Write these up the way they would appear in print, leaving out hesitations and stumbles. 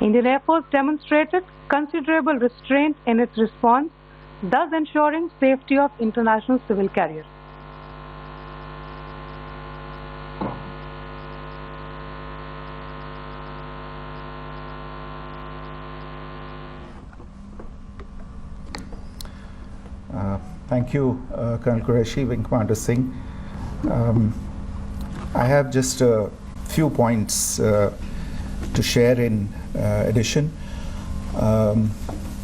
Indian Air Force demonstrated considerable restraint in its response, thus ensuring safety of international civil carriers. Thank you, Colonel Qureshi, Wing Commander Singh. I have just a few points to share in addition.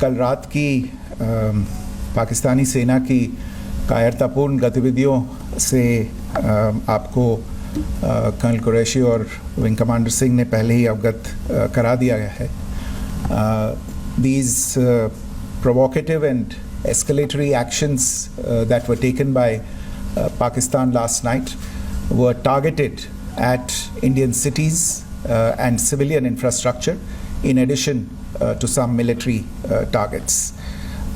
कल रात की पाकिस्तानी सेना की कायरतापूर्ण गतिविधियों से आपको colonel Qureshi और विंग कमांडर सिंह ने पहले ही अवगत करा दिया गया है. These provocative and escalatory actions that were taken by Pakistan last night were targeted at Indian cities and civilian infrastructure, in addition to some military targets.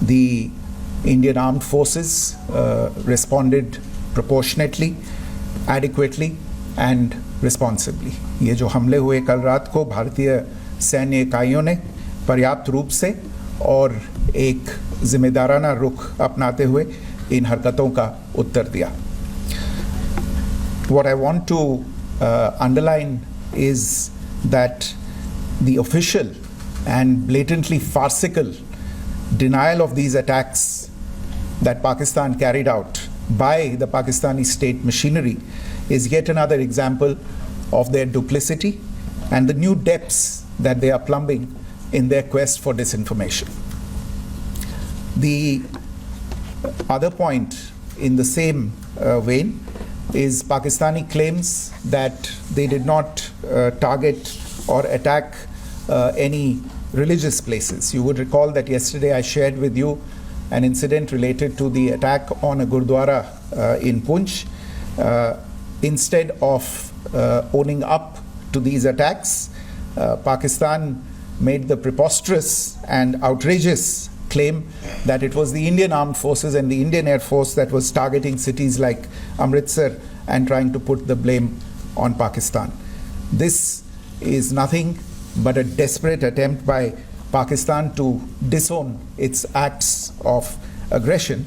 The Indian Armed Forces responded proportionately, adequately and responsibly. ये जो हमले हुए कल रात को भारतीय सैन्य इकाइयों ने पर्याप्त रूप से और एक जिम्मेदाराना रुख अपनाते हुए इन हरकतों का उत्तर दिया. What I want to underline is that the official and blatantly farcical denial of these attacks that Pakistan carried out by the Pakistani state machinery is yet another example of their duplicity and the new depths that they are plumbing in their quest for disinformation. The other point in the same vein is Pakistani claims that they did not target or attack any religious places. You would recall that yesterday I shared with you an incident related to the attack on a Gurdwara in Punch. Instead of owning up to these attacks, Pakistan made the preposterous and outrageous claim that it was the Indian Armed Forces and the Indian Air Force that was targeting cities like Amritsar and trying to put the blame on Pakistan. This is nothing but a desperate attempt by Pakistan to disown its acts of aggression,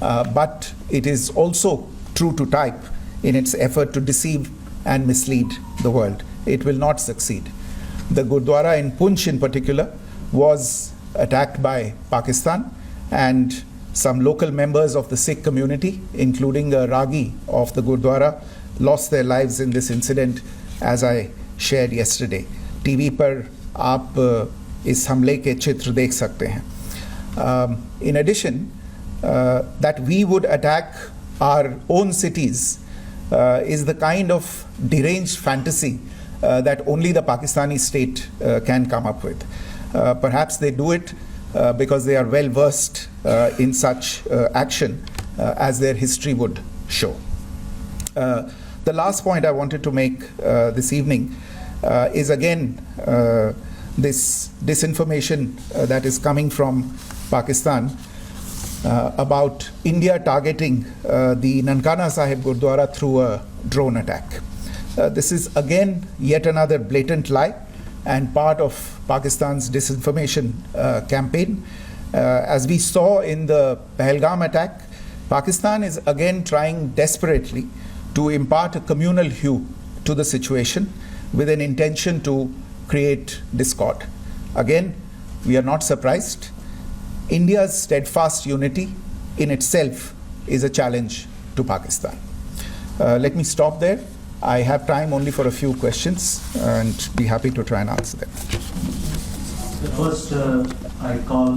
but it is also true to type in its effort to deceive and mislead the world. It will not succeed. The Gurdwara in Punch in particular was attacked by Pakistan, and some local members of the Sikh community, including a Ragi of the Gurdwara, lost their lives in this incident, as I shared yesterday. TV पर आप इस हमले के चित्र देख सकते हैं. In addition, that we would attack our own cities is the kind of deranged fantasy that only the Pakistani state can come up with. Perhaps they do it because they are well versed in such action, as their history would show. The last point I wanted to make this evening is again this disinformation that is coming from Pakistan about India targeting the Nankana Sahib Gurdwara through a drone attack. This is again yet another blatant lie and part of Pakistan's disinformation campaign. As we saw in the Pahalgam attack, Pakistan is again trying desperately to impart a communal hue to the situation with an intention to create discord. Again, we are not surprised. India's steadfast unity in itself is a challenge to Pakistan. Let me stop there. I have time only for a few questions and be happy to try and answer them. The first, I call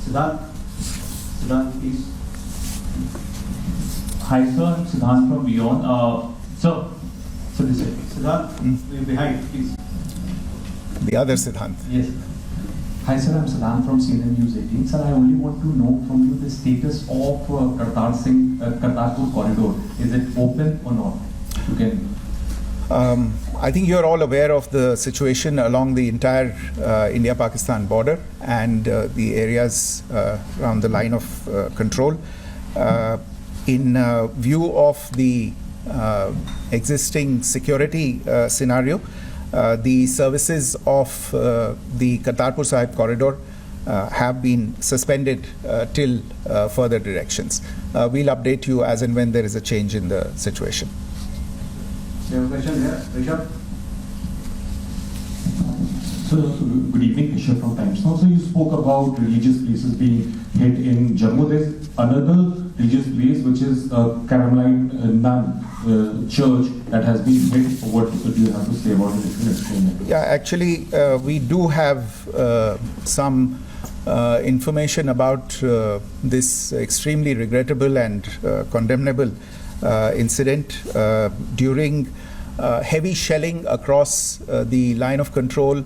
Siddharth. Siddharth, please. Hi, sir. I'm Siddharth from Beyond. So this way. Siddharth, behind, please. The other Siddhant. Yes. Hi sir, I'm Saddam from CNN News 18. Sir, I only want to know from you the status of Kartarpur corridor. Is it open or not? You can. I think you're all aware of the situation along the entire India-Pakistan border and the areas around the line of control. In view of the existing security scenario, the services of the Kartarpur Sahib corridor have been suspended till further directions. We'll update you as and when there is a change in the situation. We have a question here. Rishabh. So, good evening, Rishabh from Times Now. So you spoke about religious places being hit in Jammu. There's another religious place which is Carmelite Nun church that has been hit. What do you have to say about it? If you can explain it. Yeah, actually, we do have some information about this extremely regrettable and condemnable incident during heavy shelling across the line of control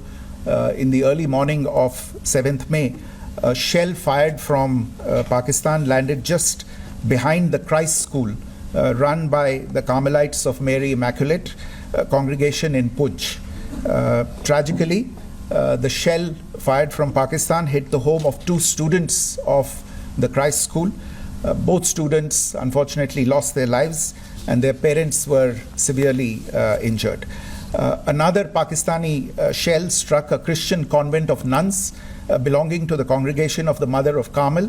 in the early morning of 7th May. A shell fired from Pakistan landed just behind the Christ School run by the Carmelites of Mary Immaculate congregation in Puj. Tragically, the shell fired from Pakistan hit the home of 2 students of the Christ School. Both students unfortunately lost their lives and their parents were severely injured. Another Pakistani shell struck a Christian convent of nuns belonging to the congregation of the Mother of Carmel,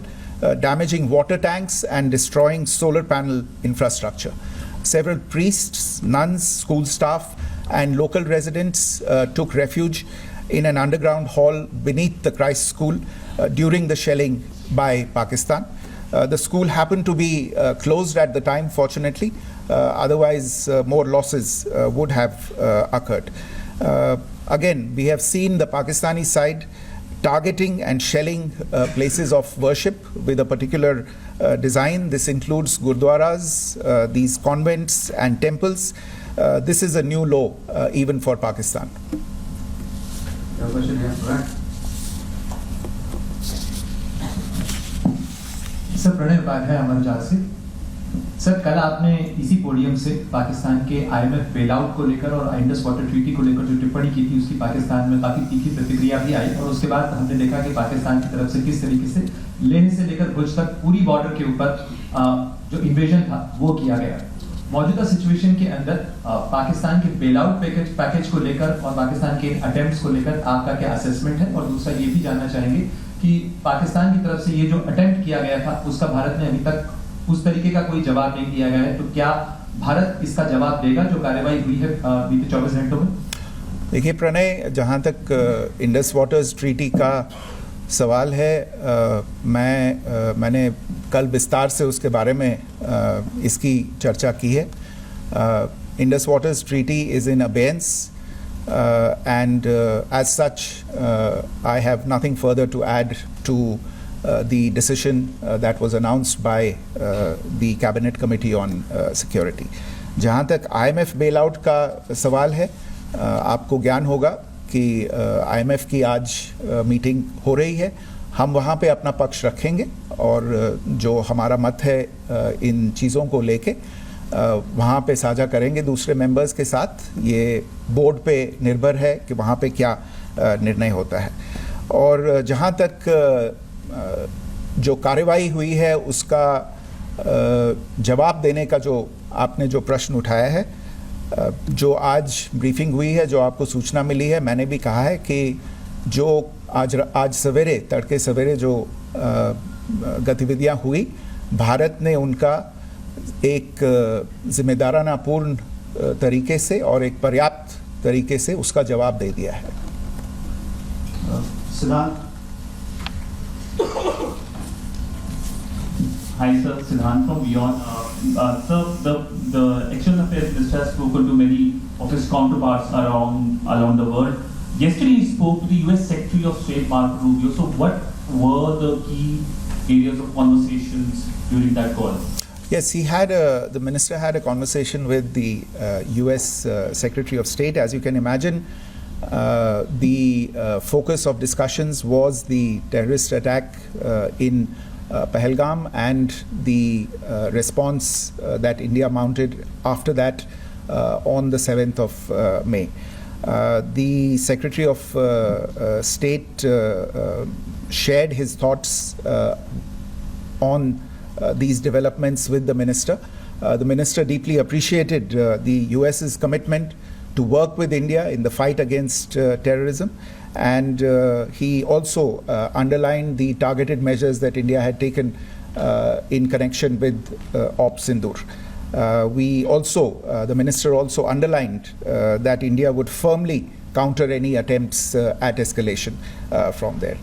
damaging water tanks and destroying solar panel infrastructure. Several priests, nuns, school staff and local residents took refuge in an underground hall beneath the Christ School during the shelling by Pakistan. The school happened to be closed at the time, fortunately. Otherwise, more losses would have occurred. Again, we have seen the Pakistani side targeting and shelling places of worship with a particular design. This includes gurdwaras, these convents and temples. This is a new low even for Pakistan. We have a question here. Bharat. Sir Pranay Upadhyay Amar Jal से sir कल आपने इसी podium से पाकिस्तान के IMF bailout को लेकर और Indus water treaty को लेकर जो टिप्पणी की थी उसकी पाकिस्तान में काफी तीखी प्रतिक्रिया भी आई और उसके बाद हमने देखा कि पाकिस्तान की तरफ से किस तरीके से लेह से लेकर भुज तक पूरी बॉर्डर के ऊपर जो इन्वेजन था वो किया गया। मौजूदा सिचुएशन के अंदर पाकिस्तान के बेलआउट पैकेज को लेकर और पाकिस्तान के अटेम्प्ट्स को लेकर आपका क्या असेसमेंट है और दूसरा ये भी जानना चाहेंगे कि पाकिस्तान की तरफ से ये जो अटेम्प्ट किया गया था उसका भारत ने अभी तक उस तरीके का कोई जवाब नहीं दिया गया है, तो क्या भारत इसका जवाब देगा जो कार्रवाई हुई है बीते 24 घंटों में? देखिए प्रणय, जहाँ तक इंडस वाटर्स ट्रीटी का सवाल है, मैंने कल विस्तार से उसके बारे में इसकी चर्चा की है. Indus waters treaty is in abeyance and as such I have nothing further to add to the decision that was announced by the Cabinet Committee on Security. जहाँ तक IMF bailout का सवाल है, आपको ज्ञान होगा कि IMF की आज मीटिंग हो रही है. हम वहाँ पे अपना पक्ष रखेंगे और जो हमारा मत है इन चीज़ों को लेके वहाँ पे साझा करेंगे दूसरे मेंबर्स के साथ. ये बोर्ड पे निर्भर है कि वहाँ पे क्या निर्णय होता है. और जहाँ तक जो कार्रवाई हुई है उसका जवाब देने का जो आपने जो प्रश्न उठाया है, जो आज ब्रीफिंग हुई है, जो आपको सूचना मिली है, मैंने भी कहा है कि जो आज सवेरे तड़के सवेरे जो गतिविधियाँ हुई, भारत ने उनका एक जिम्मेदाराना पूर्ण तरीके से और एक पर्याप्त तरीके से उसका जवाब दे दिया है. सिद्धांत. Hi sir, Siddhant from Beyond. Sir, the External Affairs Minister has spoken to many of his counterparts around the world. Yesterday he spoke to the US Secretary of State Marco Rubio. So what were the key areas of conversations during that call? Yes, the minister had a conversation with the US Secretary of State. As you can imagine, the focus of discussions was the terrorist attack in Pahalgam and the response that India mounted after that on the 7th of May. The Secretary of State shared his thoughts on these developments with the minister. The minister deeply appreciated the US's commitment to work with India in the fight against terrorism. And he also underlined the targeted measures that India had taken in connection with Op Sindoor. The minister also underlined that India would firmly counter any attempts at escalation from there.